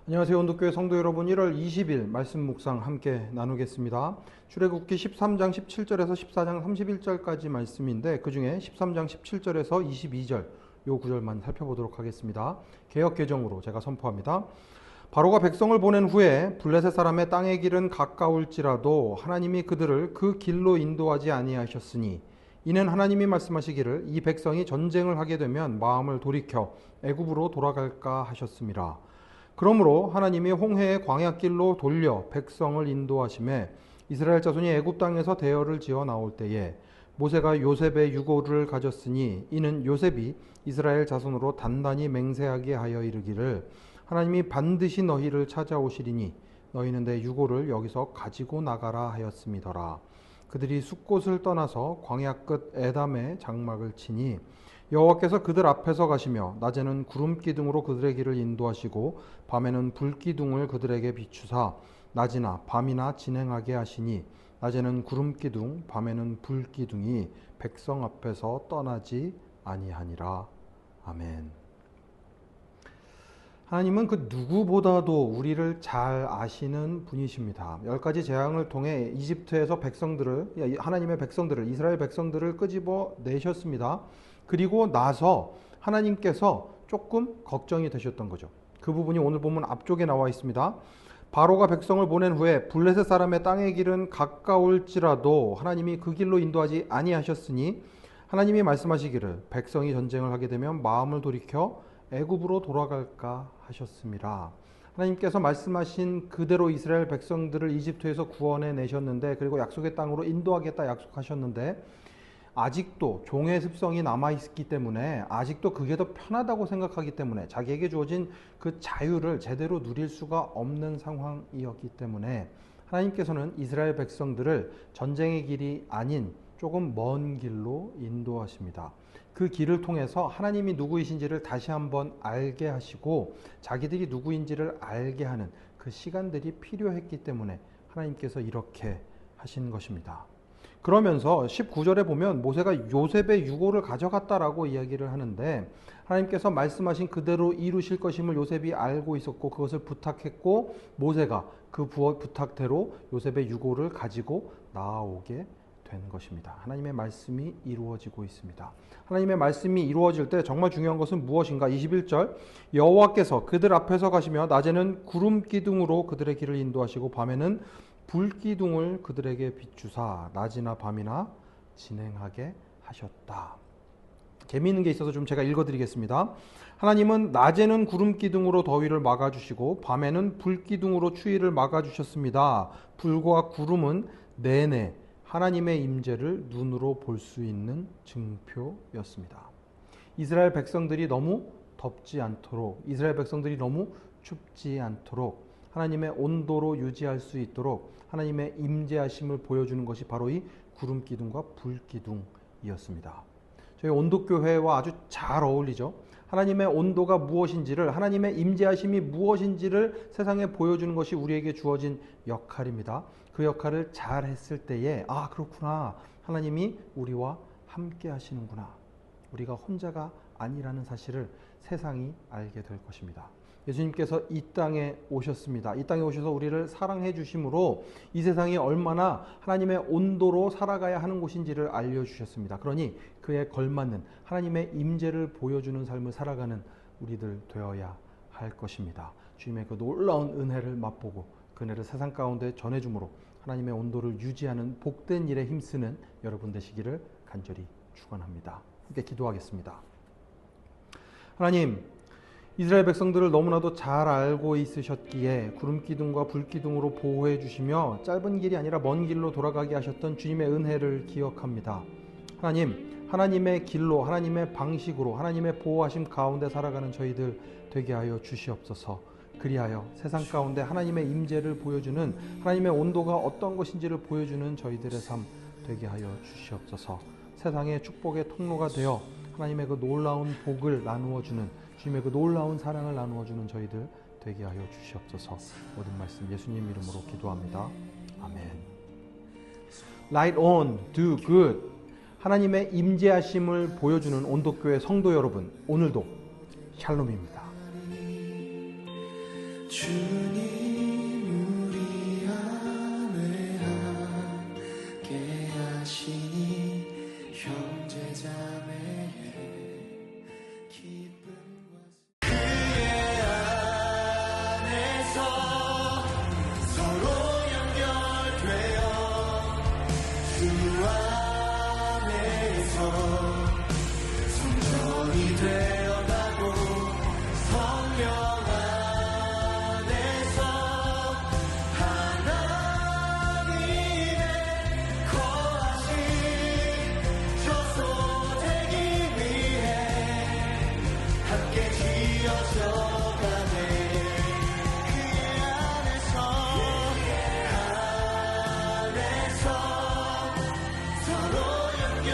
안녕하세요. 온도교회 성도 여러분, 1월 20일 말씀 묵상 함께 나누겠습니다. 출애굽기 13장 17절에서 14장 31절까지 말씀인데 그 중에 13장 17절에서 22절 요 구절만 살펴보도록 하겠습니다. 개역 개정으로 제가 선포합니다. 바로가 백성을 보낸 후에 블레셋 사람의 땅의 길은 가까울지라도 하나님이 그들을 그 길로 인도하지 아니하셨으니 이는 하나님이 말씀하시기를 이 백성이 전쟁을 하게 되면 마음을 돌이켜 애굽으로 돌아갈까 하셨음이라. 그러므로 하나님이 홍해의 광야길로 돌려 백성을 인도하심에 이스라엘 자손이 애굽 땅에서 대열을 지어 나올 때에 모세가 요셉의 유고를 가졌으니 이는 요셉이 이스라엘 자손으로 단단히 맹세하게 하여 이르기를 하나님이 반드시 너희를 찾아오시리니 너희는 내 유고를 여기서 가지고 나가라 하였음이더라. 그들이 숫곳을 떠나서 광야 끝 에담에 장막을 치니 여호와께서 그들 앞에서 가시며 낮에는 구름 기둥으로 그들의 길을 인도하시고 밤에는 불 기둥을 그들에게 비추사 낮이나 밤이나 진행하게 하시니 낮에는 구름 기둥 밤에는 불 기둥이 백성 앞에서 떠나지 아니하니라. 아멘. 하나님은 그 누구보다도 우리를 잘 아시는 분이십니다. 10가지 재앙을 통해 이집트에서 하나님의 백성들을, 이스라엘 백성들을 끄집어 내셨습니다. 그리고 나서 하나님께서 조금 걱정이 되셨던 거죠. 그 부분이 오늘 본문 앞쪽에 나와 있습니다. 바로가 백성을 보낸 후에 블레셋 사람의 땅의 길은 가까울지라도 하나님이 그 길로 인도하지 아니하셨으니 하나님이 말씀하시기를 백성이 전쟁을 하게 되면 마음을 돌이켜 애굽으로 돌아갈까 하셨습니다. 하나님께서 말씀하신 그대로 이스라엘 백성들을 이집트에서 구원해 내셨는데 그리고 약속의 땅으로 인도하겠다 약속하셨는데 아직도 종의 습성이 남아있기 때문에 아직도 그게 더 편하다고 생각하기 때문에 자기에게 주어진 그 자유를 제대로 누릴 수가 없는 상황이었기 때문에 하나님께서는 이스라엘 백성들을 전쟁의 길이 아닌 조금 먼 길로 인도하십니다. 그 길을 통해서 하나님이 누구이신지를 다시 한번 알게 하시고 자기들이 누구인지를 알게 하는 그 시간들이 필요했기 때문에 하나님께서 이렇게 하신 것입니다. 그러면서 19절에 보면 모세가 요셉의 유고를 가져갔다라고 이야기를 하는데 하나님께서 말씀하신 그대로 이루실 것임을 요셉이 알고 있었고 그것을 부탁했고 모세가 그 부탁대로 요셉의 유고를 가지고 나아오게 된 것입니다. 하나님의 말씀이 이루어지고 있습니다. 하나님의 말씀이 이루어질 때 정말 중요한 것은 무엇인가? 21절 여호와께서 그들 앞에서 가시며 낮에는 구름 기둥으로 그들의 길을 인도하시고 밤에는 불기둥을 그들에게 비추사 낮이나 밤이나 진행하게 하셨다. 재미있는 게 있어서 좀 제가 읽어드리겠습니다. 하나님은 낮에는 구름 기둥으로 더위를 막아주시고 밤에는 불 기둥으로 추위를 막아주셨습니다. 불과 구름은 내내 하나님의 임재를 눈으로 볼 수 있는 증표였습니다. 이스라엘 백성들이 너무 덥지 않도록, 이스라엘 백성들이 너무 춥지 않도록 하나님의 온도로 유지할 수 있도록 하나님의 임재하심을 보여주는 것이 바로 이 구름 기둥과 불 기둥이었습니다. 저희 온도교회와 아주 잘 어울리죠. 하나님의 온도가 무엇인지를, 하나님의 임재하심이 무엇인지를 세상에 보여주는 것이 우리에게 주어진 역할입니다. 그 역할을 잘 했을 때에 그렇구나. 하나님이 우리와 함께 하시는구나. 우리가 혼자가 아니라는 사실을 세상이 알게 될 것입니다. 예수님께서 이 땅에 오셨습니다. 이 땅에 오셔서 우리를 사랑해 주심으로 이 세상이 얼마나 하나님의 온도로 살아가야 하는 곳인지를 알려주셨습니다. 그러니 그에 걸맞는 하나님의 임재를 보여주는 삶을 살아가는 우리들 되어야 할 것입니다. 주님의 그 놀라운 은혜를 맛보고 그 은혜를 세상 가운데 전해줌으로 하나님의 온도를 유지하는 복된 일에 힘쓰는 여러분 되시기를 간절히 축원합니다. 함께 기도하겠습니다. 하나님, 이스라엘 백성들을 너무나도 잘 알고 있으셨기에 구름 기둥과 불 기둥으로 보호해 주시며 짧은 길이 아니라 먼 길로 돌아가게 하셨던 주님의 은혜를 기억합니다. 하나님, 하나님의 길로, 하나님의 방식으로, 하나님의 보호하심 가운데 살아가는 저희들 되게 하여 주시옵소서. 그리하여 세상 가운데 하나님의 임재를 보여주는, 하나님의 온도가 어떤 것인지를 보여주는 저희들의 삶 되게 하여 주시옵소서. 세상의 축복의 통로가 되어 하나님의 그 놀라운 복을 나누어주는, 주님의 그 놀라운 사랑을 나누어주는 저희들 되게 하여 주시옵소서. 모든 말씀 예수님 이름으로 기도합니다. 아멘. Light on, do good. 하나님의 임재하심을 보여주는 온도교회 성도 여러분, 오늘도 샬롬입니다. 주님 우리 안에 함께 하시니 형제자매의 기쁨과 그의 안에서 서로 연결되어 주 안에서 성전이 되어가고 성령 안에서 하나님의 거하신 저소 되기 위해 함께 지어져가네. 그의 안에서 서로 연결